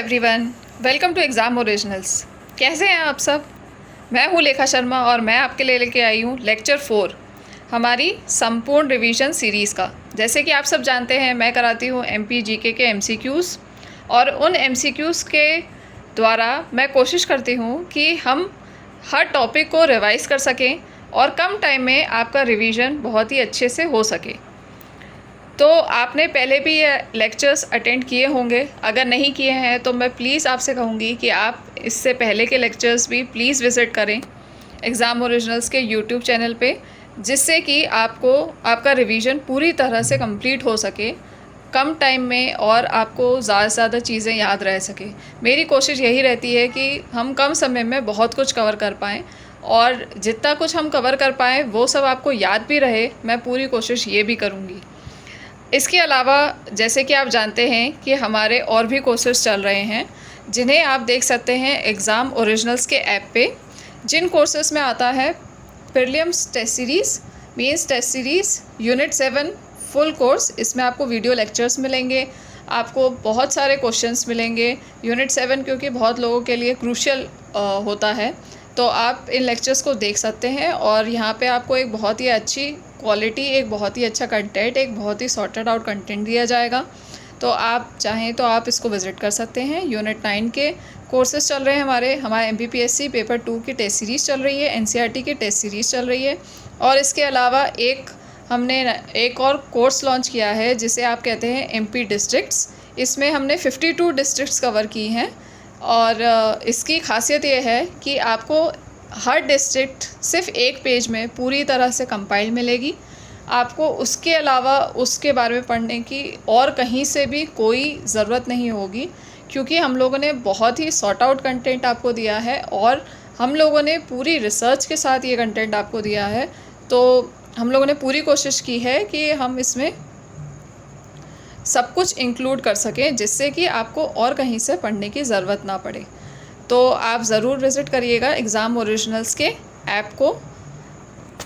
Everyone, welcome to exam originals. कैसे हैं आप सब? मैं हूं लेखा शर्मा और मैं आपके लिए लेके आई हूं लेक्चर 4 हमारी संपूर्ण रिवीजन सीरीज़ का। जैसे कि आप सब जानते हैं, मैं कराती हूं एमपी जीके के एमसीक्यूज़ और उन एमसीक्यूज़ के द्वारा मैं कोशिश करती हूं कि हम हर टॉपिक को रिवाइज़ कर सकें और कम टाइम में आपका रिवीजन बहुत ही अच्छे से हो सके। तो आपने पहले भी ये लेक्चर्स अटेंड किए होंगे। अगर नहीं किए हैं तो मैं प्लीज़ आपसे कहूँगी कि आप इससे पहले के लेक्चर्स भी प्लीज़ विज़िट करें एग्ज़ाम ओरिजिनल्स के यूट्यूब चैनल पे, जिससे कि आपको आपका रिवीजन पूरी तरह से कंप्लीट हो सके कम टाइम में और आपको ज़्यादा से ज़्यादा चीज़ें याद रह सके। मेरी कोशिश यही रहती है कि हम कम समय में बहुत कुछ कवर कर पाएँ और जितना कुछ हम कवर कर पाएँ वो सब आपको याद भी रहे। मैं पूरी कोशिश ये भी करूँगी। इसके अलावा जैसे कि आप जानते हैं कि हमारे और भी कोर्सेज चल रहे हैं, जिन्हें आप देख सकते हैं एग्ज़ाम ओरिजिनल्स के ऐप पे। जिन कोर्सेज में आता है prelims test series, mains test series, unit 7 full course, इसमें आपको वीडियो लेक्चर्स मिलेंगे, आपको बहुत सारे क्वेश्चंस मिलेंगे। यूनिट 7 क्योंकि बहुत लोगों के लिए क्रूशियल होता है, तो आप इन लेक्चर्स को देख सकते हैं और यहाँ पे आपको एक बहुत ही अच्छी क्वालिटी, एक बहुत ही अच्छा कंटेंट, एक बहुत ही सॉर्टेड आउट कंटेंट दिया जाएगा। तो आप चाहें तो आप इसको विज़िट कर सकते हैं। यूनिट 9 के कोर्सेज चल रहे हैं हमारे एमपीपीएससी पेपर 2 की टेस्ट सीरीज़ चल रही है, एनसीईआरटी की टेस्ट सीरीज़ चल रही है और इसके अलावा हमने एक और कोर्स लॉन्च किया है जिसे आप कहते हैं एमपी डिस्ट्रिक्ट्स। इसमें हमने 52 डिस्ट्रिक्ट्स कवर की हैं और इसकी खासियत ये है कि आपको हर डिस्ट्रिक्ट सिर्फ एक पेज में पूरी तरह से कंपाइल मिलेगी। आपको उसके अलावा उसके बारे में पढ़ने की और कहीं से भी कोई ज़रूरत नहीं होगी, क्योंकि हम लोगों ने बहुत ही सॉर्ट आउट कंटेंट आपको दिया है और हम लोगों ने पूरी रिसर्च के साथ ये कंटेंट आपको दिया है। तो हम लोगों ने पूरी कोशिश की है कि हम इसमें सब कुछ इंक्लूड कर सकें, जिससे कि आपको और कहीं से पढ़ने की ज़रूरत ना पड़े। तो आप ज़रूर विज़िट करिएगा एग्ज़ाम ओरिजिनल्स के ऐप को।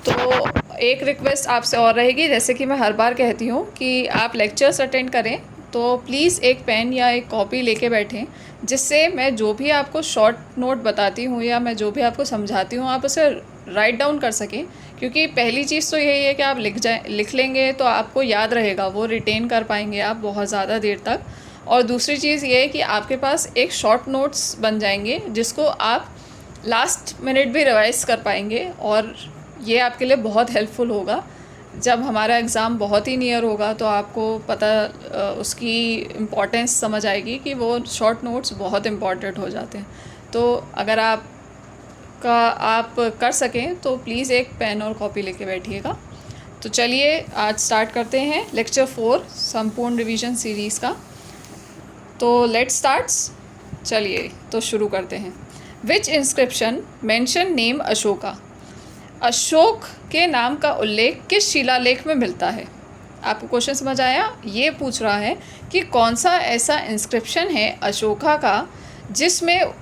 तो एक रिक्वेस्ट आपसे और रहेगी, जैसे कि मैं हर बार कहती हूँ कि आप लेक्चर्स अटेंड करें तो प्लीज़ एक पेन या एक कॉपी लेके बैठें, जिससे मैं जो भी आपको शॉर्ट नोट बताती हूँ या मैं जो भी आपको समझाती हूँ आप उसे राइट डाउन कर सकें। क्योंकि पहली चीज़ तो यही है कि आप लिख लेंगे तो आपको याद रहेगा, वो रिटेन कर पाएंगे आप बहुत ज़्यादा देर तक। और दूसरी चीज़ ये है कि आपके पास एक शॉर्ट नोट्स बन जाएंगे जिसको आप लास्ट मिनट भी रिवाइज़ कर पाएंगे और ये आपके लिए बहुत हेल्पफुल होगा। जब हमारा एग्ज़ाम बहुत ही नियर होगा तो आपको पता उसकी इम्पोर्टेंस समझ आएगी कि वो शॉर्ट नोट्स बहुत इम्पॉर्टेंट हो जाते हैं। तो अगर आप कर सकें तो प्लीज़ एक पेन और कॉपी लेके बैठिएगा। तो चलिए आज स्टार्ट करते हैं लेक्चर 4 संपूर्ण रिवीजन सीरीज़ का। तो लेट्स स्टार्ट्स, चलिए तो शुरू करते हैं। विच inscription mention name Ashoka? Ashok के नाम का उल्लेख किस शिलालेख में मिलता है? आपको क्वेश्चन समझ आया? ये पूछ रहा है कि कौन सा ऐसा इंस्क्रिप्शन है अशोका का जिसमें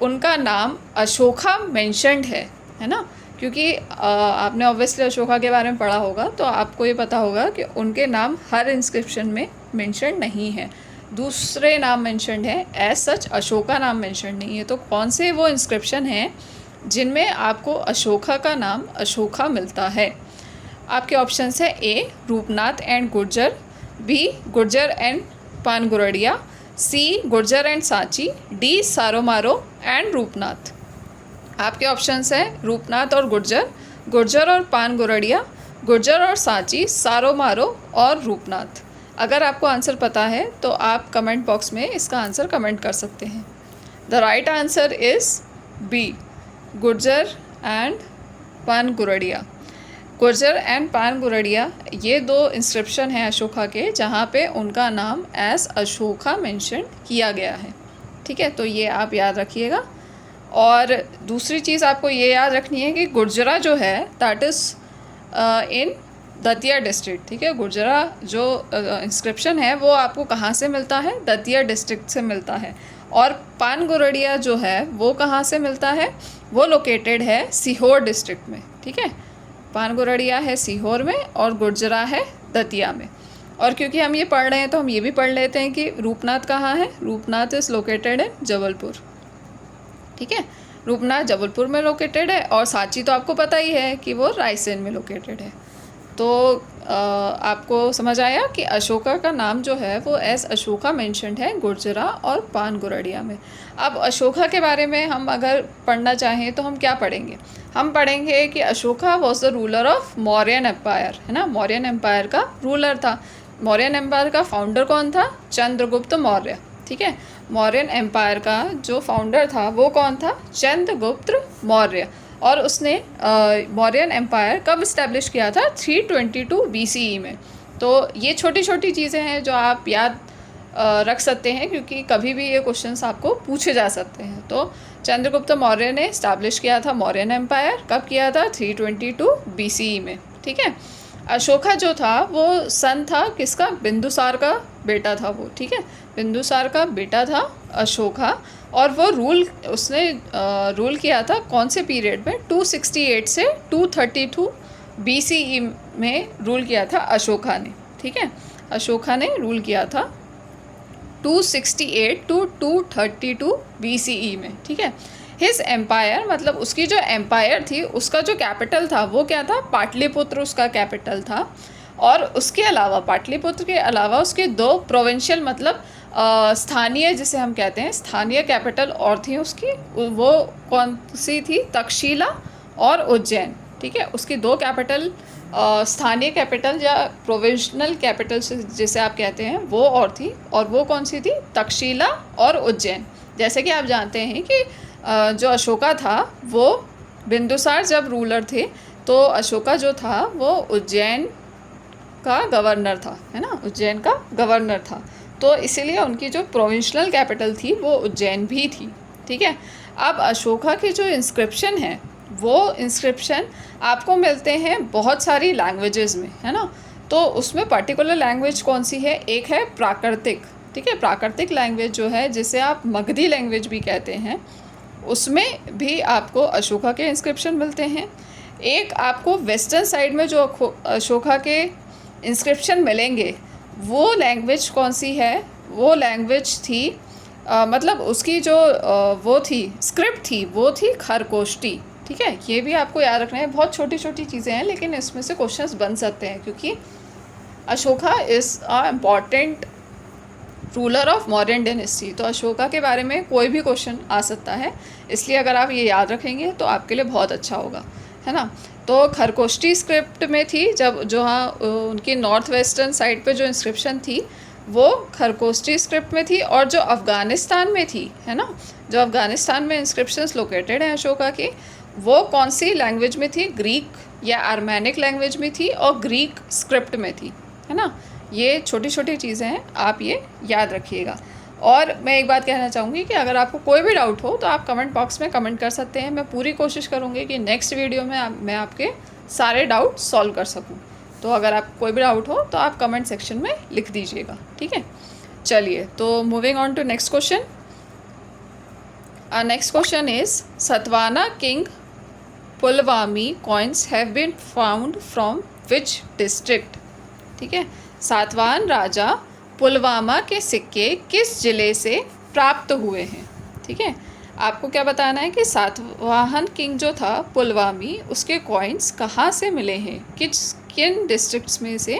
उनका नाम अशोका मेंशन्ड है ना? क्योंकि आपने ऑब्वियसली अशोका के बारे में पढ़ा होगा, तो आपको ये पता होगा कि उनके नाम हर इंस्क्रिप्शन में मेंशन नहीं है, दूसरे नाम मेंशन्ड है, एज सच अशोका नाम मेंशन नहीं है। तो कौन से वो इंस्क्रिप्शन हैं जिनमें आपको अशोका का नाम अशोका मिलता है? आपके ऑप्शंस है A Rupnath and Gurjar, B Gurjar and Panguraria, C Gurjar and Sanchi, D Saru Maru and Rupnath. आपके ऑप्शंस हैं रूपनाथ और गुर्जर, गुर्जर और पानगुरड़िया, गुर्जर और सांची, सारोमारो और रूपनाथ। अगर आपको आंसर पता है तो आप कमेंट बॉक्स में इसका आंसर कमेंट कर सकते हैं। The right answer is B Gurjar and Panguraria. Gurjar and Panguraria ये दो इंस्क्रिप्शन हैं अशोका के जहाँ पे उनका नाम एज अशोका मेंशन किया गया है। ठीक है, तो ये आप याद रखिएगा। और दूसरी चीज़ आपको ये याद रखनी है कि गुर्जरा जो है that is in Datia district. ठीक है, गुर्जरा जो इंस्क्रिप्शन है वो आपको कहाँ से मिलता है? दतिया डिस्ट्रिक्ट से मिलता है। और पानगुरड़िया जो है वो कहाँ से मिलता है? वो लोकेटेड है सीहोर डिस्ट्रिक्ट में। ठीक है, पानगुरड़िया है सीहोर में और गुर्जरा है दतिया में। और क्योंकि हम ये पढ़ रहे हैं तो हम ये भी पढ़ लेते हैं कि रूपनाथ कहाँ है। Rupnath is located in Jabalpur. ठीक है, रूपनाथ जबलपुर में लोकेटेड है। और सांची तो आपको पता ही है कि वो रायसेन में लोकेटेड है। तो आपको समझ आया कि अशोका का नाम जो है वो एस अशोका मेंशन्ड है गुर्जरा और पानगुरड़िया में। अब अशोका के बारे में हम अगर पढ़ना चाहें तो हम क्या पढ़ेंगे? हम पढ़ेंगे कि Ashoka was the ruler of Mauryan empire, है ना। मौर्यन एम्पायर का रूलर था। मौर्यन एम्पायर का फाउंडर कौन था? चंद्रगुप्त मौर्य। ठीक है, मौर्यन एम्पायर का जो फाउंडर था वो कौन था? चंद्रगुप्त मौर्य। और उसने मौर्यन एम्पायर कब इस्टेब्लिश किया था? 322 BCE में। तो ये छोटी छोटी चीज़ें हैं जो आप याद रख सकते हैं, क्योंकि कभी भी ये क्वेश्चंस आपको पूछे जा सकते हैं। तो चंद्रगुप्त मौर्य ने इस्टेब्लिश किया था मौर्यन एम्पायर। कब किया था? 322 BCE में। ठीक है, अशोका जो था वो सन था किसका? बिंदुसार का बेटा था वो। ठीक है, बिंदुसार का बेटा था अशोका। और वो उसने रूल किया था कौन से पीरियड में? 268 से 232 BCE में रूल किया था अशोका ने। ठीक है, अशोका ने रूल किया था 268 टू 232 BCE में। ठीक है, हिज एम्पायर मतलब उसकी जो एम्पायर थी उसका जो कैपिटल था वो क्या था? पाटलिपुत्र उसका कैपिटल था। और उसके अलावा पाटलिपुत्र के अलावा उसके 2 प्रोविंशियल मतलब स्थानीय, जिसे हम कहते हैं स्थानीय कैपिटल और थी उसकी। वो कौन सी थी? तक्षशिला और उज्जैन। ठीक है, उसकी 2 कैपिटल स्थानीय कैपिटल या प्रोविंशनल कैपिटल जिसे आप कहते हैं वो और थी। और वो कौन सी थी? तक्षशिला और उज्जैन। जैसे कि आप जानते हैं कि जो अशोका था वो बिंदुसार जब रूलर थे तो अशोका जो था वो उज्जैन का गवर्नर था, है ना। उज्जैन का गवर्नर था, तो इसीलिए उनकी जो प्रोविंशनल कैपिटल थी वो उज्जैन भी थी। ठीक है, अब अशोका की जो इंस्क्रिप्शन है वो इंस्क्रिप्शन आपको मिलते हैं बहुत सारी लैंग्वेजेस में, है ना। तो उसमें पर्टिकुलर लैंग्वेज कौन सी है? एक है प्राकृतिक। ठीक है, प्राकृतिक लैंग्वेज जो है जिसे आप मगधी लैंग्वेज भी कहते हैं, उसमें भी आपको अशोका के इंस्क्रिप्शन मिलते हैं। एक आपको वेस्टर्न साइड में जो अशोका के इंस्क्रिप्शन मिलेंगे वो लैंग्वेज कौन सी है? वो लैंग्वेज थी मतलब उसकी जो वो थी स्क्रिप्ट थी वो थी खरकोष्ठी। ठीक है, ये भी आपको याद रखना है। बहुत छोटी छोटी चीज़ें हैं लेकिन इसमें से क्वेश्चंस बन सकते हैं, क्योंकि Ashoka is a important ruler of Mauryan dynasty. तो अशोका के बारे में कोई भी क्वेश्चन आ सकता है, इसलिए अगर आप ये याद रखेंगे तो आपके लिए बहुत अच्छा होगा, है ना। तो खरकोष्ठी स्क्रिप्ट में थी, जब जो हाँ उनकी नॉर्थ वेस्टर्न साइड पे जो इंस्क्रिप्शन थी वो खरकोष्ठी स्क्रिप्ट में थी। और जो अफ़गानिस्तान में थी, है ना, जो अफ़गानिस्तान में इंस्क्रिप्शंस लोकेटेड हैं अशोका की, वो कौन सी लैंग्वेज में थी? ग्रीक या आर्मेनिक लैंग्वेज में थी और ग्रीक स्क्रिप्ट में थी, है ना। ये छोटी छोटी चीज़ें हैं, आप ये याद रखिएगा। और मैं एक बात कहना चाहूँगी कि अगर आपको कोई भी डाउट हो तो आप कमेंट बॉक्स में कमेंट कर सकते हैं। मैं पूरी कोशिश करूँगी कि नेक्स्ट वीडियो में मैं आपके सारे डाउट सॉल्व कर सकूँ। तो अगर आप कोई भी डाउट हो तो आप कमेंट सेक्शन में लिख दीजिएगा। ठीक है, चलिए तो moving on to next question. Next question is Satavahana king Pulumavi coins have been found from which district? ठीक है, सातवाहन राजा पुलवामा के सिक्के किस ज़िले से प्राप्त हुए हैं? ठीक है, आपको क्या बताना है कि सातवाहन किंग जो था पुलवामी, उसके कॉइन्स कहाँ से मिले हैं, किन डिस्ट्रिक्ट्स में से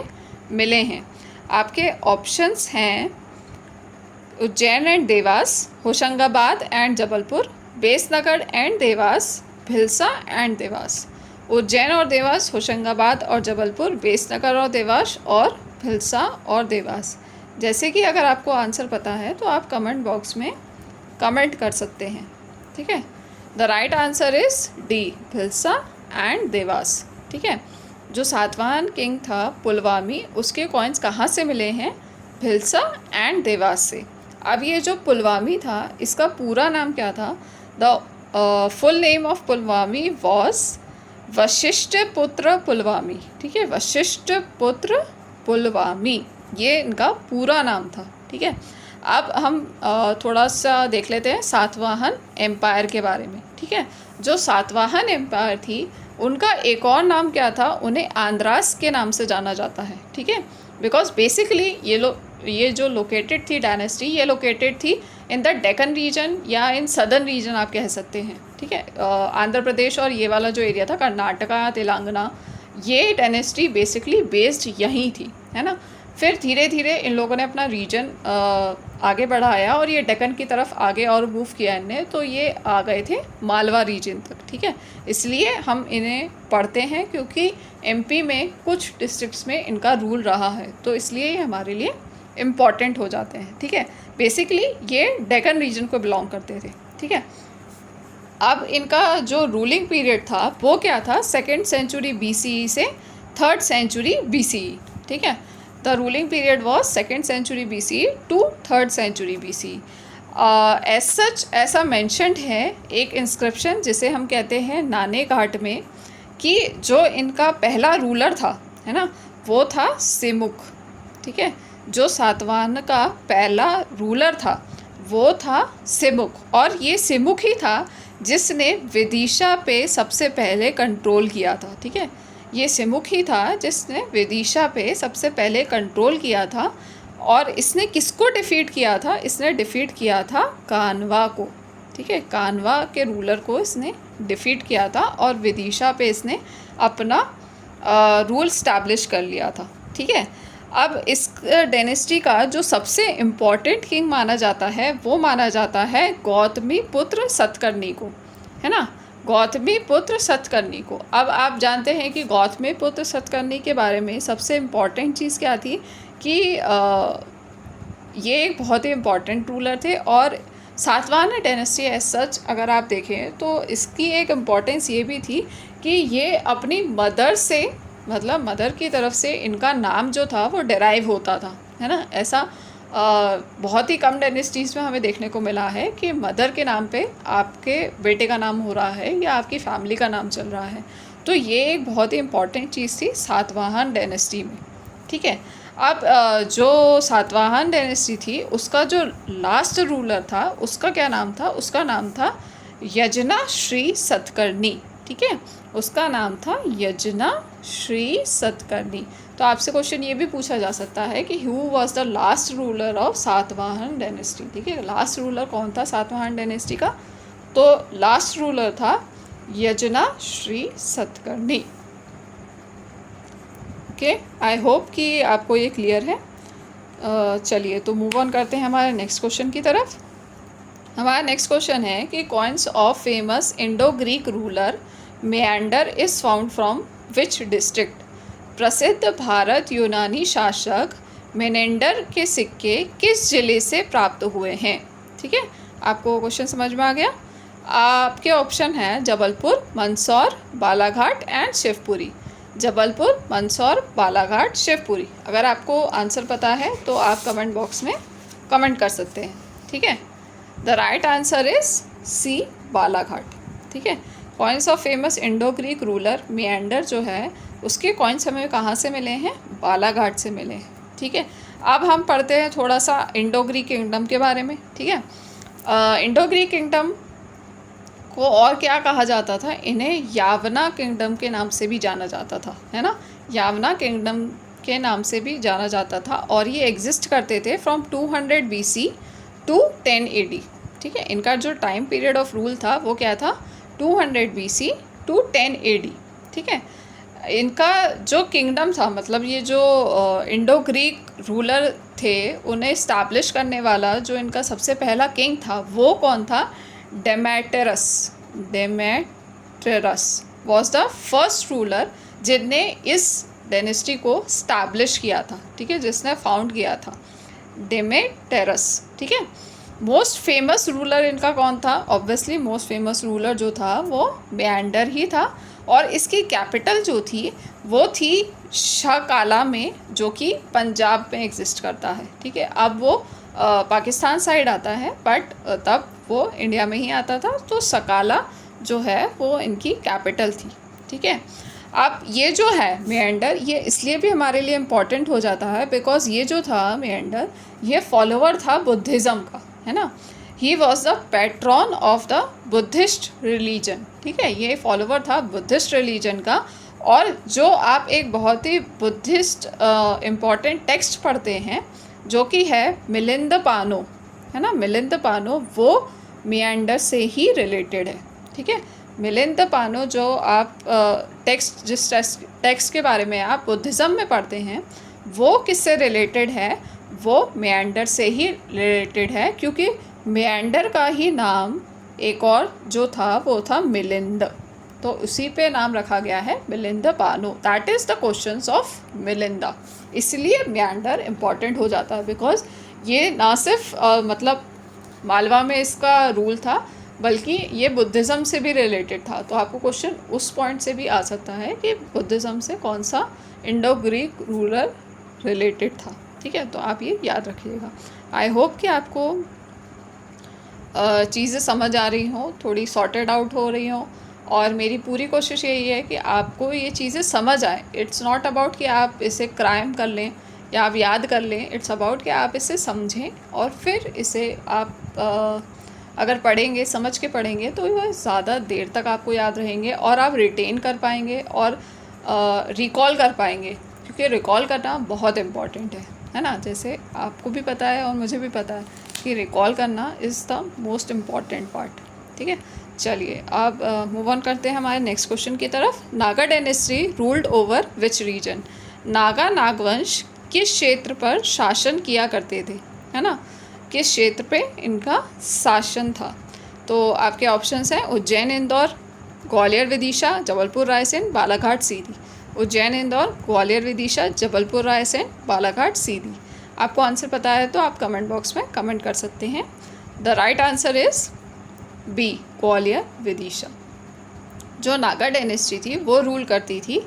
मिले हैं? आपके ऑप्शंस हैं Ujjain and Dewas, Hoshangabad and Jabalpur, Besnagar and Dewas, Bhilsa and Dewas. Ujjain और देवास, होशंगाबाद और जबलपुर, बेसनगर और देवास, और भिलसा और देवास। जैसे कि अगर आपको आंसर पता है तो आप कमेंट बॉक्स में कमेंट कर सकते हैं। ठीक है, the right answer is D, Bhilsa and Dewas. ठीक है, जो सातवाहन किंग था पुलवामी, उसके कॉइन्स कहाँ से मिले हैं? भिलसा एंड देवास से। अब ये जो पुलवामी था इसका पूरा नाम क्या था? The full name of Pulumavi was Vashishtha Putra Pulumavi. ठीक है, वशिष्ठ पुत्र पुलवामी, ये इनका पूरा नाम था। ठीक है, अब हम थोड़ा सा देख लेते हैं सातवाहन एम्पायर के बारे में। ठीक है, जो सातवाहन एम्पायर थी उनका एक और नाम क्या था? उन्हें आंद्रास के नाम से जाना जाता है। ठीक है, बिकॉज बेसिकली ये जो लोकेटेड थी डायनेस्टी, ये लोकेटेड थी इन द डेक्कन रीजन या इन सदर्न रीजन आप कह सकते हैं, ठीक है। आंध्र प्रदेश और ये वाला जो एरिया था कर्नाटका तेलंगाना, ये डायनेस्टी बेसिकली बेस्ड यहीं थी, है ना। फिर धीरे धीरे इन लोगों ने अपना रीजन आगे बढ़ाया और ये डेक्कन की तरफ आगे और मूव किया इनने, तो ये आ गए थे मालवा रीजन तक, ठीक है। इसलिए हम इन्हें पढ़ते हैं क्योंकि एमपी में कुछ डिस्ट्रिक्ट्स में इनका रूल रहा है, तो इसलिए ये हमारे लिए इम्पॉर्टेंट हो जाते हैं, ठीक है। बेसिकली ये डेक्कन रीजन को बिलोंग करते थे, ठीक है। अब इनका जो रूलिंग पीरियड था वो क्या था, 2nd सेंचुरी BCE से 3rd सेंचुरी BCE, ठीक है। The ruling period was 2nd century BCE to 3rd century BCE। As such ऐसा मैंशनड है एक इंस्क्रिप्शन जिसे हम कहते हैं नाने घाट में, कि जो इनका पहला रूलर था, है ना, वो था सिमुक, ठीक है। जो सातवाहन का पहला रूलर था वो था सिमुक, और ये सिमुक ही था जिसने विदिशा पे सबसे पहले कंट्रोल किया था, ठीक है। ये सिमुक ही था जिसने विदिशा पे सबसे पहले कंट्रोल किया था। और इसने किसको डिफ़ीट किया था, इसने डिफ़ीट किया था कान्वा को, ठीक है। कान्वा के रूलर को इसने डिफ़ीट किया था और विदिशा पे इसने अपना रूल स्टैब्लिश कर लिया था, ठीक है। अब इस डायनेस्टी का जो सबसे इम्पॉर्टेंट किंग माना जाता है वो माना जाता है गौतमी पुत्र सतकर्णी को, है ना, गौतमी पुत्र सतकर्णी को। अब आप जानते हैं कि गौतमी पुत्र सतकर्णी के बारे में सबसे इम्पॉर्टेंट चीज़ क्या थी कि ये एक बहुत ही इम्पॉर्टेंट रूलर थे। और सातवाहन डायनेस्टी एज सच अगर आप देखें तो इसकी एक इम्पॉर्टेंस ये भी थी कि ये अपनी मदर से, मतलब मदर की तरफ से इनका नाम जो था वो डेराइव होता था, है ना। ऐसा बहुत ही कम डायनेस्टीज़ में हमें देखने को मिला है कि मदर के नाम पे आपके बेटे का नाम हो रहा है या आपकी फैमिली का नाम चल रहा है। तो ये एक बहुत ही इम्पॉर्टेंट चीज़ थी सातवाहन डायनेस्टी में, ठीक है। अब जो सातवाहन डायनेस्टी थी उसका जो लास्ट रूलर था उसका क्या नाम था, उसका नाम था यजना श्री सतकर्णी, ठीक है। उसका नाम था यजना श्री सतकर्णी। तो आपसे क्वेश्चन ये भी पूछा जा सकता है कि who was the last ruler of Satavahana dynasty, ठीक है। लास्ट रूलर कौन था सातवाहन डायनेस्टी का, तो लास्ट रूलर था यजना Shri Satakarni. Okay, I hope कि आपको ये क्लियर है। चलिए तो मूव ऑन करते हैं हमारे नेक्स्ट क्वेश्चन की तरफ। हमारा नेक्स्ट क्वेश्चन है कि coins of famous Indo Greek ruler Menander is found from which district. प्रसिद्ध भारत यूनानी शासक मेनेंडर के सिक्के किस जिले से प्राप्त हुए हैं, ठीक है। आपको क्वेश्चन समझ में आ गया। आपके ऑप्शन हैं जबलपुर, मंदसौर, बालाघाट एंड शिवपुरी। जबलपुर, मंदसौर, बालाघाट, शिवपुरी। अगर आपको आंसर पता है तो आप कमेंट बॉक्स में कमेंट कर सकते हैं, ठीक है। The right answer is C, Balaghat, ठीक है। Coins of famous Indo Greek ruler Menander जो है उसके कॉइन्स हमें कहाँ से मिले हैं, बालाघाट से मिले हैं, ठीक है। अब हम पढ़ते हैं थोड़ा सा इंडो ग्रीक किंगडम के बारे में, ठीक है। इंडो ग्रीक किंगडम को और क्या कहा जाता था, इन्हें यावना किंगडम के नाम से भी जाना जाता था, है ना। यावना किंगडम के नाम से भी जाना जाता था और ये एग्जिस्ट करते थे फ्रॉम 200 BC टू 10 AD, ठीक है। इनका जो टाइम पीरियड ऑफ रूल था वो क्या था, 200 BC टू 10 AD, ठीक है। इनका जो किंगडम था, मतलब ये जो इंडो ग्रीक रूलर थे उन्हें इस्टेब्लिश करने वाला जो इनका सबसे पहला किंग था वो कौन था, डेमेटरस। डेमेटरस वॉज द फर्स्ट रूलर जिनने इस डायनेस्टी को स्टैब्लिश किया था, ठीक है, जिसने फाउंड किया था, डेमेटरस, ठीक है। मोस्ट फेमस रूलर इनका कौन था, ऑब्वियसली मोस्ट फेमस रूलर जो था वो मेंडर ही था और इसकी कैपिटल जो थी वो थी शकाला में, जो कि पंजाब में एग्जिस्ट करता है, ठीक है। अब वो पाकिस्तान साइड आता है बट तब वो इंडिया में ही आता था, तो सकाला जो है वो इनकी कैपिटल थी, ठीक है। अब ये जो है मेंडर, ये इसलिए भी हमारे लिए इम्पॉर्टेंट हो जाता है बिकॉज ये जो था मेंडर ये फॉलोवर था बुद्धिज़्म का, है ना। He was the patron of the Buddhist religion, ठीक है। ये फॉलोवर था बुद्धिस्ट रिलीजन का और जो आप एक बहुत ही बुद्धिस्ट इम्पॉर्टेंट टेक्स्ट पढ़ते हैं जो कि है मिलिंदपानो, है ना, मिलिंदपानो, वो मियांडर से ही रिलेटेड है। ठीक है, मिलिंदपानो जो आप जिस टेक्स्ट के बारे में आप बुद्धिज़्म में पढ़ते हैं वो किससे रिलेटेड है, वो मियांडर से ही रिलेटेड है, क्योंकि मियांडर का ही नाम एक और जो था वो था मिलिंद, तो उसी पे नाम रखा गया है Milindapanho. That is the questions of Milinda. इसलिए मियांडर इम्पॉर्टेंट हो जाता है बिकॉज ये ना सिर्फ मतलब मालवा में इसका रूल था बल्कि ये बुद्धिज़्म से भी रिलेटेड था। तो आपको क्वेश्चन उस पॉइंट से भी आ सकता है कि बुद्धिज़्म से कौन सा इंडो ग्रीक रूलर रिलेटेड था। ठीक है, तो आप ये याद रखिएगा। आई होप कि आपको चीज़ें समझ आ रही हों, थोड़ी सॉर्टेड आउट हो रही हों, और मेरी पूरी कोशिश यही है कि आपको ये चीज़ें समझ आए। इट्स नॉट अबाउट कि आप इसे क्राइम कर लें या आप याद कर लें, इट्स अबाउट कि आप इसे समझें और फिर इसे आप अगर पढ़ेंगे, समझ के पढ़ेंगे तो वह ज़्यादा देर तक आपको याद रहेंगे और आप रिटेन कर पाएंगे और रिकॉल कर पाएंगे, क्योंकि रिकॉल करना बहुत इम्पॉर्टेंट है ना। जैसे आपको भी पता है और मुझे भी पता है कि रिकॉल करना is the most important part. ठीक है, चलिए अब मूव ऑन करते हैं हमारे नेक्स्ट क्वेश्चन की तरफ। Naga dynasty ruled over which region? Naga Nagvansh किस क्षेत्र पर शासन किया करते थे, है ना, किस क्षेत्र पे इनका शासन था? तो आपके ऑप्शंस हैं उज्जैन इंदौर, ग्वालियर विदिशा, जबलपुर रायसेन, बालाघाट सीधी। उज्जैन इंदौर, ग्वालियर विदिशा, जबलपुर रायसेन, बालाघाट सीधी। आपको आंसर पता है तो आप कमेंट बॉक्स में कमेंट कर सकते हैं। The right answer is B, Gwalior Vidisha. जो नागा डायनेस्टी थी वो रूल करती थी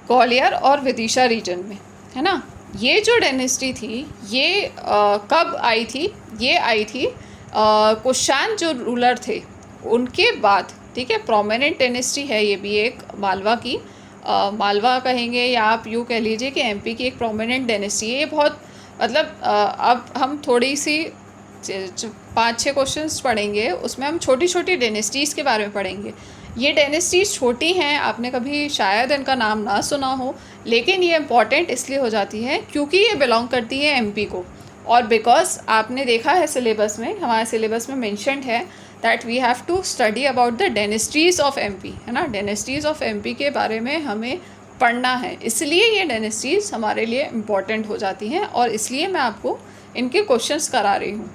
ग्वालियर और विदिशा रीजन में, है ना। ये जो डायनेस्टी थी ये कब आई थी? ये आई थी कुषाण जो रूलर थे उनके बाद। ठीक है, प्रोमिनेंट डायनेस्टी है ये भी एक मालवा की, मालवा कहेंगे या आप यूँ कह लीजिए कि एमपी की एक प्रोमिनेंट डायनेस्टी है ये। बहुत मतलब अब हम थोड़ी सी 5-6 क्वेश्चंस पढ़ेंगे, उसमें हम छोटी छोटी डायनेस्टीज़ के बारे में पढ़ेंगे। ये डायनेस्टीज़ छोटी हैं, आपने कभी शायद इनका नाम ना सुना हो, लेकिन ये इम्पॉर्टेंट इसलिए हो जाती है क्योंकि ये बिलोंग करती है एमपी को, और बिकॉज आपने देखा है सिलेबस में, हमारे सिलेबस में मेंशन्ड है that we have to study about the dynasties of MP, है ना। डायनेस्टीज़ ऑफ एमपी के बारे में हमें पढ़ना है, इसलिए ये डायनेस्टीज़ हमारे लिए इम्पॉर्टेंट हो जाती हैं और इसलिए मैं आपको इनके क्वेश्चंस करा रही हूँ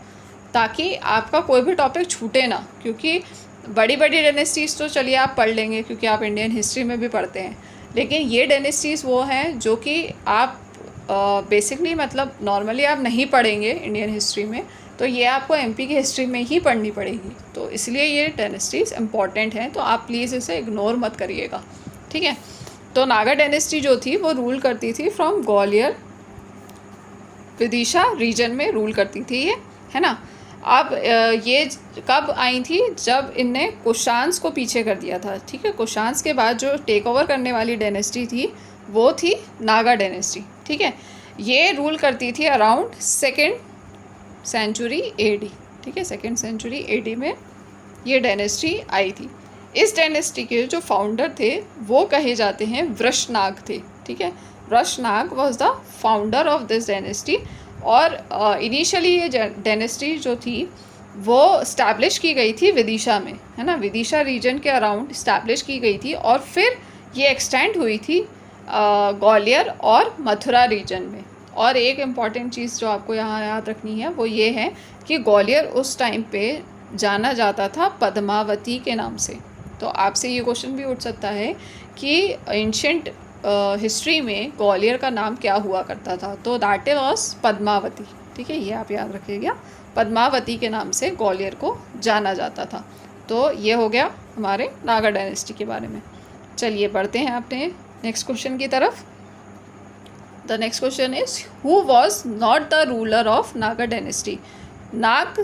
ताकि आपका कोई भी टॉपिक छूटे ना। क्योंकि बड़ी बड़ी डायनेस्टीज़ तो चलिए आप पढ़ लेंगे क्योंकि आप इंडियन हिस्ट्री में भी पढ़ते हैं, लेकिन ये डायनेस्टीज़ वो हैं जो कि आप बेसिकली मतलब नॉर्मली आप नहीं पढ़ेंगे इंडियन हिस्ट्री में, तो ये आपको एमपी की हिस्ट्री में ही पढ़नी पड़ेगी। तो इसलिए ये डायनेस्टीज़ इम्पॉर्टेंट हैं, तो आप प्लीज़ इसे इग्नोर मत करिएगा। ठीक है, तो नागा डायनेस्टी जो थी वो रूल करती थी फ्रॉम ग्वालियर विदिशा रीजन में रूल करती थी ये, है ना। अब ये कब आई थी? जब इनने कुषाण्स को पीछे कर दिया था। ठीक है, कुषाण्स के बाद जो टेक ओवर करने वाली डायनेस्टी थी वो थी नागा डायनेस्टी। ठीक है, ये रूल करती थी अराउंड 2nd सेंचुरी एडी। ठीक है, 2nd सेंचुरी एडी में ये डायनेस्टी आई थी। इस डायनेस्टी के जो फाउंडर थे वो कहे जाते हैं वृषनाग थे। ठीक है, Vrishanaga was the founder of this dynasty, और इनिशियली ये डायनेस्टी जो थी वो इस्टेब्लिश की गई थी विदिशा में, है ना, विदिशा रीजन के अराउंड इस्टेब्लिश की गई थी, और फिर ये एक्सटेंड हुई थी ग्वालियर और मथुरा रीजन में। और एक इम्पॉर्टेंट चीज़ जो आपको यहाँ याद रखनी है वो ये है कि ग्वालियर उस टाइम पे जाना जाता था पद्मावती के नाम से। तो आपसे ये क्वेश्चन भी उठ सकता है कि एंशिएंट हिस्ट्री में ग्वालियर का नाम क्या हुआ करता था? तो दैट वाज पद्मावती। ठीक है, ये आप याद रखिएगा, पद्मावती के नाम से ग्वालियर को जाना जाता था। तो ये हो गया हमारे नागा डायनेस्टी के बारे में। चलिए बढ़ते हैं अपने नेक्स्ट क्वेश्चन की तरफ। The next question is who was not the ruler of Naga dynasty? नाग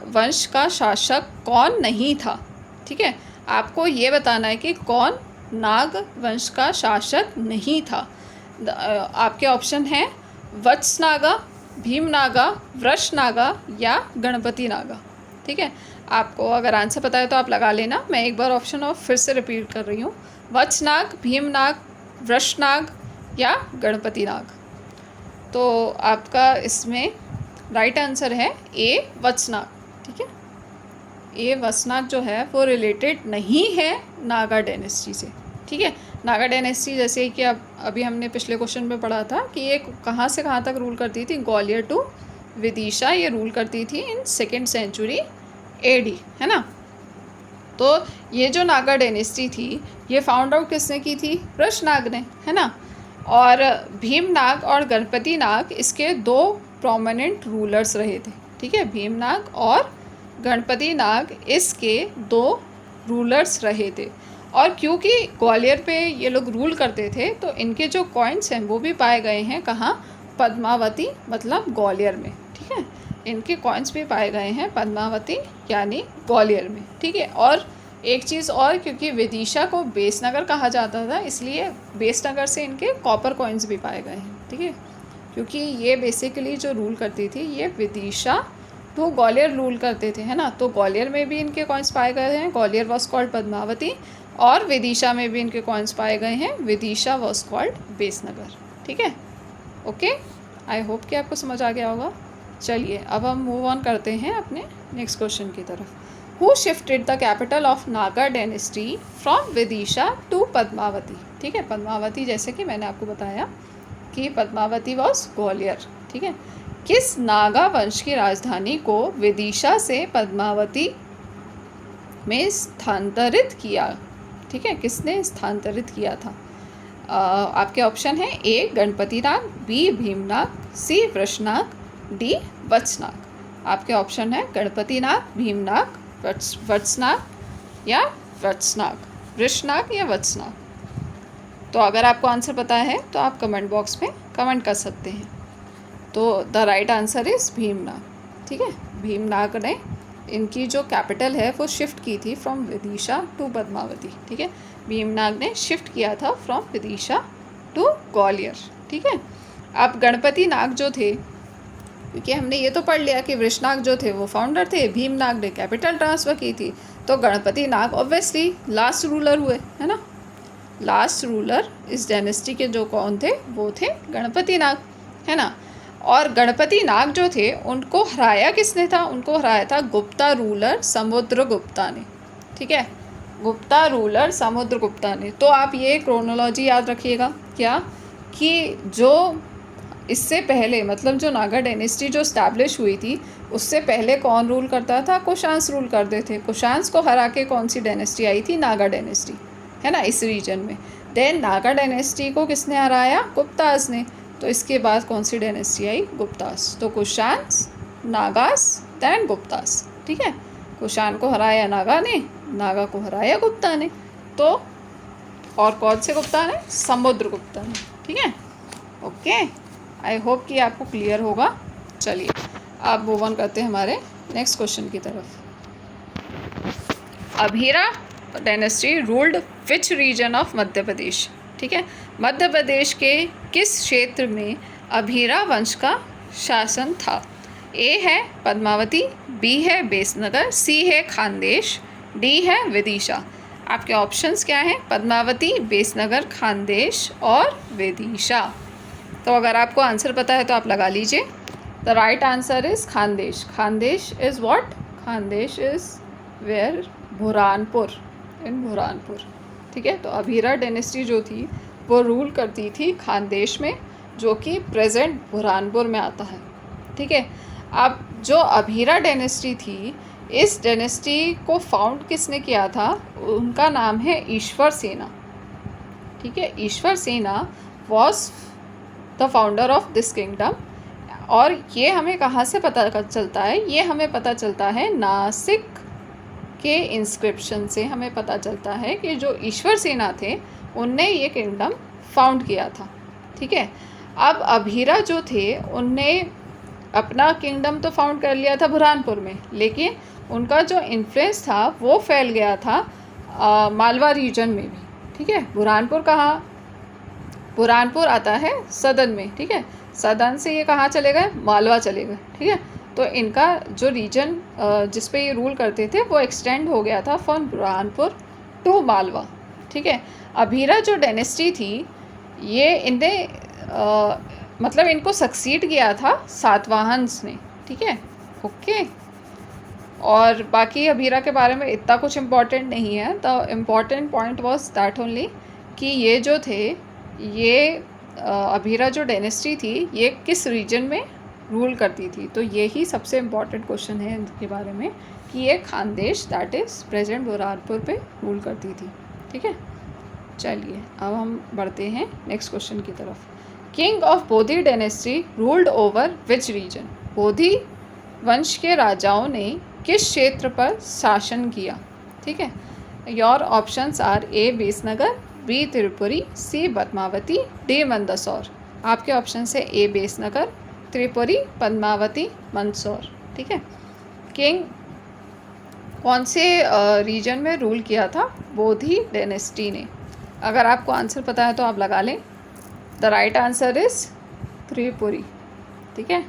वंश का शासक कौन नहीं था? ठीक है, आपको ये बताना है कि कौन नाग वंश का शासक नहीं था। आपके ऑप्शन हैं वत्स नागा, भीम नागा, वृष नागा या गणपति नागा। ठीक है, आपको अगर आंसर पता है तो आप लगा लेना। मैं एक बार ऑप्शन ऑफ फिर से रिपीट कर रही हूँ, वत्सनाग, भीमनाग, वृषनाग या गणपति नाग। तो आपका इसमें राइट आंसर है ए, वत्सनाग। ठीक है, ए वत्सनाग जो है वो रिलेटेड नहीं है नागा डायनेस्टी से। ठीक है, नागा डायनेस्टी जैसे कि अब अभी हमने पिछले क्वेश्चन में पढ़ा था कि ये कहाँ से कहाँ तक रूल करती थी, ग्वालियर टू विदिशा ये रूल करती थी इन 2nd सेंचुरी एडी, है ना। तो ये जो नागा डायनेस्टी थी ये फाउंड आउट किसने की थी, वृषनाग ने, है ना। और भीमनाग और गणपति नाग इसके 2 प्रोमिनेंट रूलर्स रहे थे। ठीक है, भीमनाग और गणपति नाग इसके 2 रूलर्स रहे थे। और क्योंकि ग्वालियर पे ये लोग रूल करते थे तो इनके जो कॉइन्स हैं वो भी पाए गए हैं कहाँ, पद्मावती मतलब ग्वालियर में। ठीक है, इनके कॉइन्स भी पाए गए हैं पद्मावती यानी ग्वालियर में। ठीक है, और एक चीज़ और, क्योंकि विदिशा को बेसनगर कहा जाता था इसलिए बेसनगर से इनके कॉपर कॉइन्स भी पाए गए हैं। ठीक है, क्योंकि ये बेसिकली जो रूल करती थी ये विदिशा तो ग्वालियर रूल करते थे, है ना। तो ग्वालियर में भी इनके कॉइन्स पाए गए हैं, ग्वालियर वॉज कॉल्ड पद्मावती, और विदिशा में भी इनके कॉइन्स पाए गए हैं, विदिशा वॉज कॉल्ड बेसनगर। ठीक है, ओके, आई होप कि आपको समझ आ गया होगा। चलिए अब हम मूव ऑन करते हैं अपने नेक्स्ट क्वेश्चन की तरफ। Who shifted the capital of Naga dynasty from Vidisha to Padmavati. ठीक है, पद्मावती जैसे कि मैंने आपको बताया कि पद्मावती वॉज ग्वालियर। ठीक है, किस नागा वंश की राजधानी को विदिशा से पद्मावती में स्थानांतरित किया। ठीक है, किसने स्थानांतरित किया था। आपके ऑप्शन है ए गणपति नाग, बी भीमनाग, सी वृषनाग, डी वत्सनाग। आपके ऑप्शन है गणपति नाग, भीमनाग, वत्सनाग या वत्सनाग, वृषनाग या वत्सनाग। तो अगर आपको आंसर पता है तो आप कमेंट बॉक्स में कमेंट कर सकते हैं। तो द राइट आंसर इज़ भीमनाग। ठीक है, भीमनाग ने इनकी जो कैपिटल है वो शिफ्ट की थी फ्रॉम विदिशा टू पद्मावती। ठीक है, भीमनाग ने शिफ्ट किया था फ्रॉम विदिशा टू ग्वालियर। ठीक है, अब गणपति नाग जो थे, क्योंकि हमने ये तो पढ़ लिया कि वृषनाग जो थे वो फाउंडर थे, भीमनाग ने कैपिटल ट्रांसफ़र की थी, तो गणपति नाग ऑब्वियसली लास्ट रूलर हुए, है ना। लास्ट रूलर इस डायनेस्टी के जो कौन थे वो थे गणपति नाग, है ना। और गणपति नाग जो थे उनको हराया किसने था, उनको हराया था गुप्ता रूलर समुद्रगुप्ता ने। ठीक है, गुप्ता रूलर समुद्रगुप्ता ने। तो आप ये क्रोनोलॉजी याद रखिएगा क्या, कि जो इससे पहले मतलब जो नागा डायनेस्टी जो स्टैब्लिश हुई थी उससे पहले कौन रूल करता था, कुशांस रूल करते थे। कुशांस को हरा के कौन सी डायनेस्टी आई थी, नागा डायनेस्टी, है ना, इस रीजन में। देन नागा डायनेस्टी को किसने हराया, गुप्तास ने। तो इसके बाद कौन सी डायनेस्टी आई, गुप्तास। तो कुशांस, नागास, देन गुप्तास। ठीक है, कुशान को हराया नागा ने, नागा को हराया गुप्ता ने। तो और कौन से गुप्ता ने, समुद्रगुप्ता ने। ठीक है, ओके, आई होप कि आपको क्लियर होगा। चलिए अब मूव ऑन करते हैं हमारे नेक्स्ट क्वेश्चन की तरफ। Abhira dynasty ruled which region of Madhya Pradesh. ठीक है, मध्य प्रदेश के किस क्षेत्र में अभीरा वंश का शासन था। ए है पद्मावती, बी है बेसनगर, सी है खानदेश, डी है विदिशा। आपके ऑप्शंस क्या हैं, पद्मावती, बेसनगर, खानदेश और विदिशा। तो अगर आपको आंसर पता है तो आप लगा लीजिए। The right answer is Khandesh. Khandesh is what, Khandesh is where, Burhanpur, in Burhanpur. ठीक है, तो अभीरा डायनेस्टी जो थी वो रूल करती थी खानदेश में, जो कि प्रेजेंट बुरहानपुर में आता है। ठीक है, अब जो अभीरा डायनेस्टी थी इस डायनेस्टी को फाउंड किसने किया था, उनका नाम है ईश्वर सेना। ठीक है, ईश्वर सेना was the founder of this kingdom. और ये हमें कहाँ से पता चलता है, ये हमें पता चलता है नासिक के इंस्क्रिप्शन से हमें पता चलता है कि जो ईश्वर सेना थे उनने ये किंगडम फाउंड किया था। ठीक है, अब अभीरा जो थे उनने अपना किंगडम तो फाउंड कर लिया था बुरहानपुर में, लेकिन उनका जो इन्फ्लुएंस था वो फैल गया था मालवा रीजन में भी। ठीक है, बुरहानपुर कहाँ, बुरहानपुर आता है सदन में। ठीक है, सदन से ये कहाँ चले गए, मालवा चले गए। ठीक है, तो इनका जो रीजन जिस पे ये रूल करते थे वो एक्सटेंड हो गया था फ्रॉम बुरहानपुर टू मालवा। ठीक है, अभीरा जो डायनेस्टी थी ये इन्हें मतलब इनको सक्सीड किया था सातवाहन्स ने। ठीक है, ओके। और बाकी अभीरा के बारे में इतना कुछ इम्पोर्टेंट नहीं है। The important point was that only कि ये जो थे ये अभीरा जो डायनेस्टी थी ये किस रीजन में रूल करती थी। तो यही सबसे इम्पॉर्टेंट क्वेश्चन है इनके बारे में कि ये Khandesh that is present Burhanpur पे रूल करती थी। ठीक है, चलिए अब हम बढ़ते हैं नेक्स्ट क्वेश्चन की तरफ। King of Bodhi dynasty ruled over which reason? Bodhi वंश के राजाओं ने किस क्षेत्र पर शासन किया? ठीक है, your options are A Besnagar, B Tripuri, C Padmavati, D Mandsaur. आपके ऑप्शन है ए बेसनगर, त्रिपुरी, पद्मावती, मंदसौर। ठीक है, किंग कौन से रीजन में रूल किया था बोधी डायनेस्टी ने? अगर आपको आंसर पता है तो आप लगा लें। The right answer is Tripuri. ठीक है,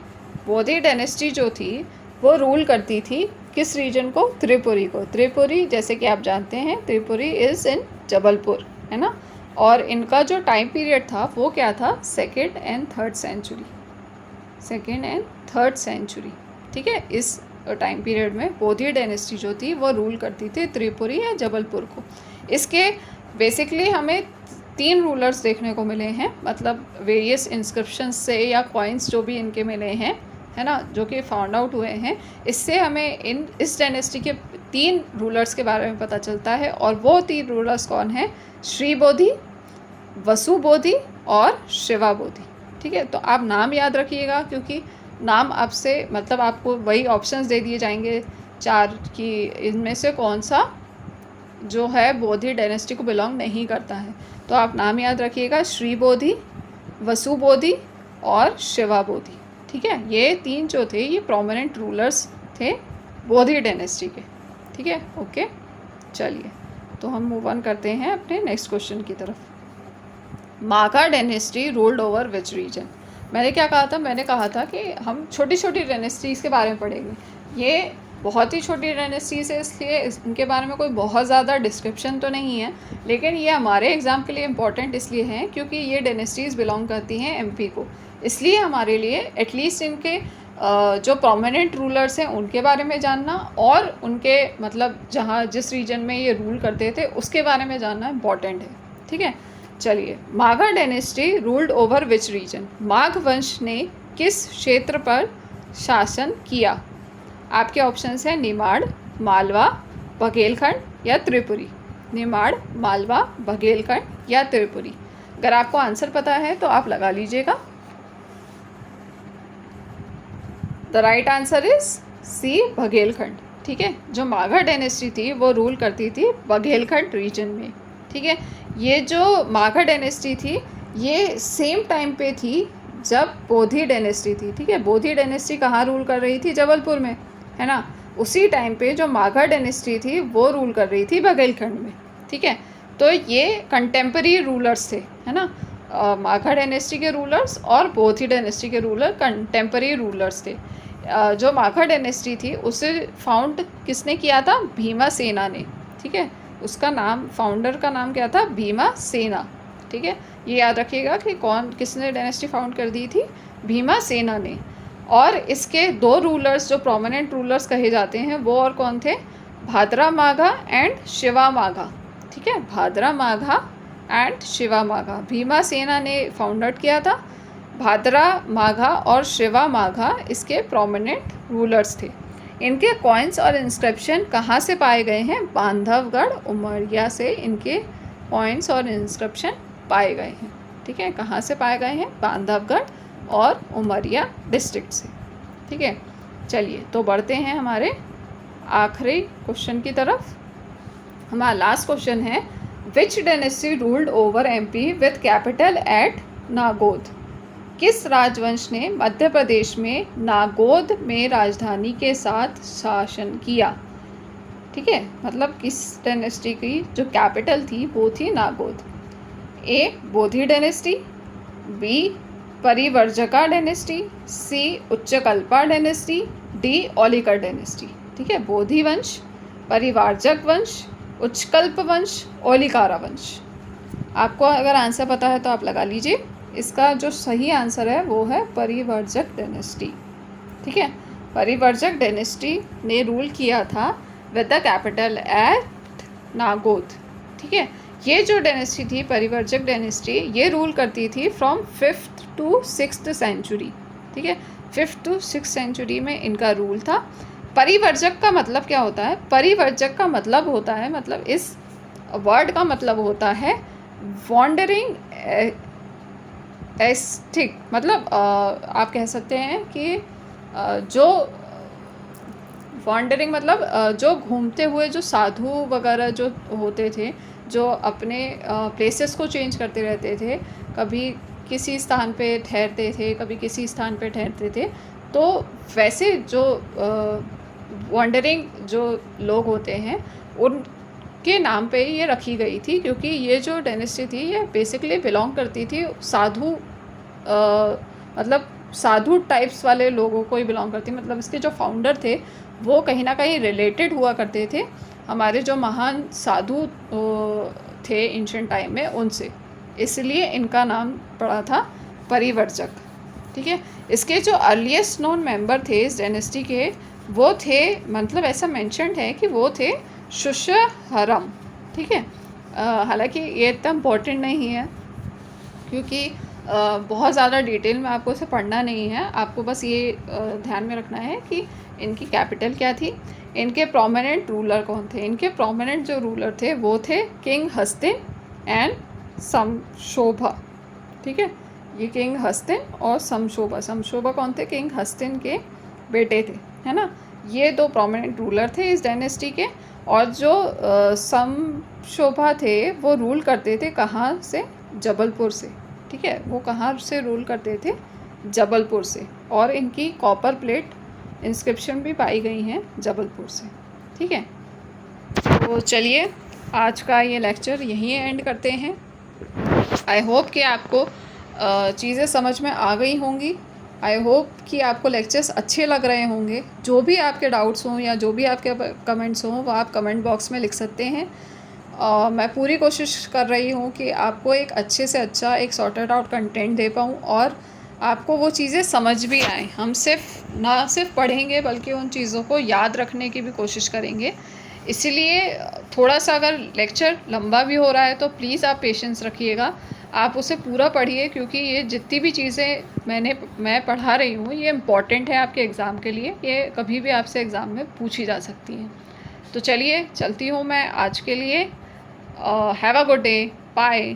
बोधी डायनेस्टी जो थी वो रूल करती थी किस रीजन को? त्रिपुरी को। त्रिपुरी जैसे कि आप जानते हैं त्रिपुरी इज़ इन जबलपुर, है ना। और इनका जो टाइम पीरियड था वो क्या था? Second and third century. ठीक है, इस टाइम पीरियड में बोधी डायनेस्टी जो थी वो रूल करती थी त्रिपुरी या जबलपुर को। इसके बेसिकली हमें 3 रूलर्स देखने को मिले हैं, मतलब वेरियस इंस्क्रिप्शंस से या कॉइन्स जो भी इनके मिले हैं, है ना, जो कि फाउंड आउट हुए हैं। इससे हमें इस डायनेस्टी के 3 रूलर्स के बारे में पता चलता है। और वो 3 रूलर्स कौन हैं? श्री बोधी, वसु बोधी और शिवा बोधी। ठीक है, तो आप नाम याद रखिएगा क्योंकि नाम आपसे मतलब आपको वही ऑप्शंस दे दिए जाएंगे 4 कि इनमें से कौन सा जो है बोधी डायनेस्टी को बिलोंग नहीं करता है। तो आप नाम याद रखिएगा, श्री बोधी, वसु बोधी और शिवा बोधी। ठीक है, ये 3 जो थे ये प्रोमिनेंट रूलर्स थे बोधी डायनेस्टी के। ठीक है, ओके। चलिए तो हम मूव ऑन करते हैं अपने नेक्स्ट क्वेश्चन की तरफ। Magha dynasty ruled over which region? मैंने क्या कहा था? मैंने कहा था कि हम छोटी छोटी डायनेस्टीज़ के बारे में पढ़ेंगे। ये बहुत ही छोटी डायनेस्टीज है इसलिए इनके बारे में कोई बहुत ज़्यादा डिस्क्रिप्शन तो नहीं है, लेकिन ये हमारे एग्ज़ाम के लिए इम्पॉर्टेंट इसलिए हैं क्योंकि ये डायनेस्टीज़ बिलोंग करती हैं एमपी को। इसलिए हमारे लिए एटलीस्ट इनके जो प्रोमिनेंट रूलर्स हैं उनके बारे में जानना और उनके मतलब जहाँ जिस रीजन में ये रूल करते थे उसके बारे में जानना इम्पॉर्टेंट है। ठीक है, चलिए। Magha dynasty ruled over which region? माघ वंश ने किस क्षेत्र पर शासन किया? आपके ऑप्शंस हैं निमाड़, मालवा, बघेलखंड या त्रिपुरी। निमाड़, मालवा, बघेलखंड या त्रिपुरी। अगर आपको आंसर पता है तो आप लगा लीजिएगा। The right answer is C, Baghelkhand. ठीक है, जो माघा डायनेस्टी थी वो रूल करती थी बघेलखंड रीजन में। ठीक है, ये जो माघा डायनेस्टी थी ये सेम टाइम पे थी जब बोधी डायनेस्टी थी। ठीक है, बोधी डायनेस्टी कहाँ रूल कर रही थी? जबलपुर में, है ना। उसी टाइम पे जो माघा डायनेस्टी थी वो रूल कर रही थी बघेलखंड में। ठीक है, तो ये कंटेम्पररी रूलर्स थे, है ना। माघा डायनेस्टी के रूलर्स और बोधी डायनेस्टी के रूलर कंटेम्पररी रूलर्स थे। जो माघा डायनेस्टी थी उसे फाउंड किसने किया था? भीमासेना ने। ठीक है, उसका नाम, फाउंडर का नाम क्या था? भीमासेना। ठीक है, ये याद रखिएगा कि किसने डायनेस्टी फाउंड कर दी थी? भीमासेना ने। और इसके 2 रूलर्स जो प्रोमिनेंट रूलर्स कहे जाते हैं वो और कौन थे? भाद्रा माघा एंड शिवा माघा। ठीक है, भाद्रा माघा एंड शिवा माघा भीमासेना ने फाउंडेड किया था। भाद्रा माघा और शिवा माघा इसके प्रोमिनेंट रूलर्स थे। इनके कॉइन्स और इंस्क्रिप्शन कहाँ से पाए गए हैं? बांधवगढ़, उमरिया से इनके कॉइन्स और इंस्क्रिप्शन पाए गए हैं। ठीक है, कहाँ से पाए गए हैं? बांधवगढ़ और उमरिया डिस्ट्रिक्ट से। ठीक है, चलिए तो बढ़ते हैं हमारे आखिरी क्वेश्चन की तरफ। हमारा लास्ट क्वेश्चन है, विच dynasty ruled over MP with capital eight Nagod? किस राजवंश ने मध्य प्रदेश में नागौद में राजधानी के साथ शासन किया? ठीक है, मतलब किस डायनेस्टी की जो कैपिटल थी वो थी नागौद। ए, बोधी डायनेस्टी, बी, परिवर्जका डायनेस्टी, सी, उच्चकल्पा डायनेस्टी, डी ओलिकर डायनेस्टी, ठीक है। बोधि वंश, परिवारजक वंश, उच्चकल्प वंश, ओलिकारा वंश। आपको अगर आंसर पता है तो आप लगा लीजिए। इसका जो सही आंसर है वो है परिवारजक डायनेस्टी, ठीक है। परिवारजक डायनेस्टी ने रूल किया था with the capital eight Nagod, ठीक है। ये जो डायनेस्टी थी परिवारजक डायनेस्टी, ये रूल करती थी from 5th to 6th century, ठीक है। 5th to 6th सेंचुरी में इनका रूल था। परिवर्जक का मतलब क्या होता है? परिवर्जक का मतलब होता है, मतलब इस वर्ड का मतलब होता है वॉन्डरिंग एस्टिक, मतलब आप कह सकते हैं कि जो वॉन्डरिंग मतलब जो घूमते हुए जो साधु वगैरह जो होते थे, जो अपने प्लेसेस को चेंज करते रहते थे, कभी किसी स्थान पे ठहरते थे, कभी किसी स्थान पे ठहरते थे, तो वैसे जो वॉन्डरिंग जो लोग होते हैं उनके नाम पे ये रखी गई थी, क्योंकि ये जो डायनेस्टी थी ये बेसिकली बिलोंग करती थी साधु मतलब साधु टाइप्स वाले लोगों को ही बिलोंग करती, मतलब इसके जो फाउंडर थे वो कहीं ना कहीं रिलेटेड हुआ करते थे हमारे जो महान साधु थे एंशिएंट टाइम में उनसे, इसलिए इनका नाम पड़ा था परिवर्जक, ठीक है। इसके जो अर्लीस्ट नोन मेंबर थे इस डायनेस्टी के, वो थे, मतलब ऐसा मेंशन्ड है कि वो थे शुशहरम, ठीक है। हालांकि ये इतना इम्पोर्टेंट नहीं है, क्योंकि बहुत ज़्यादा डिटेल में आपको इसे पढ़ना नहीं है। आपको बस ये ध्यान में रखना है कि इनकी कैपिटल क्या थी, इनके प्रोमिनेंट रूलर कौन थे। इनके प्रोमिनेंट जो रूलर थे वो थे किंग हस्तिन एंड समशोभा, ठीक है। ये किंग हस्तिन और समशोभा, समशोभा कौन थे? किंग हस्तिन के बेटे थे, है ना। ये दो प्रोमिनेंट रूलर थे इस डायनेस्टी के। और जो समशोभा थे वो रूल करते थे कहाँ से? जबलपुर से, ठीक है। वो कहाँ से रूल करते थे? जबलपुर से। और इनकी कॉपर प्लेट इंस्क्रिप्शन भी पाई गई हैं जबलपुर से, ठीक है। तो चलिए आज का ये लेक्चर यहीं एंड करते हैं। आई होप कि आपको चीज़ें समझ में आ गई होंगी। आई होप कि आपको लेक्चर्स अच्छे लग रहे होंगे। जो भी आपके डाउट्स हों या जो भी आपके कमेंट्स हों वो आप कमेंट बॉक्स में लिख सकते हैं। मैं पूरी कोशिश कर रही हूँ कि आपको एक अच्छे से अच्छा एक सॉर्टेड आउट कंटेंट दे पाऊँ और आपको वो चीज़ें समझ भी आएँ। हम ना सिर्फ पढ़ेंगे बल्कि उन चीज़ों को याद रखने की भी कोशिश करेंगे। इसीलिए थोड़ा सा अगर लेक्चर लंबा भी हो रहा है तो प्लीज़ आप पेशेंस रखिएगा, आप उसे पूरा पढ़िए, क्योंकि ये जितनी भी चीज़ें मैं पढ़ा रही हूँ ये इम्पॉर्टेंट है आपके एग्ज़ाम के लिए। ये कभी भी आपसे एग्ज़ाम में पूछी जा सकती हैं। तो चलिए चलती हूँ मैं आज के लिए। Have a good day, bye.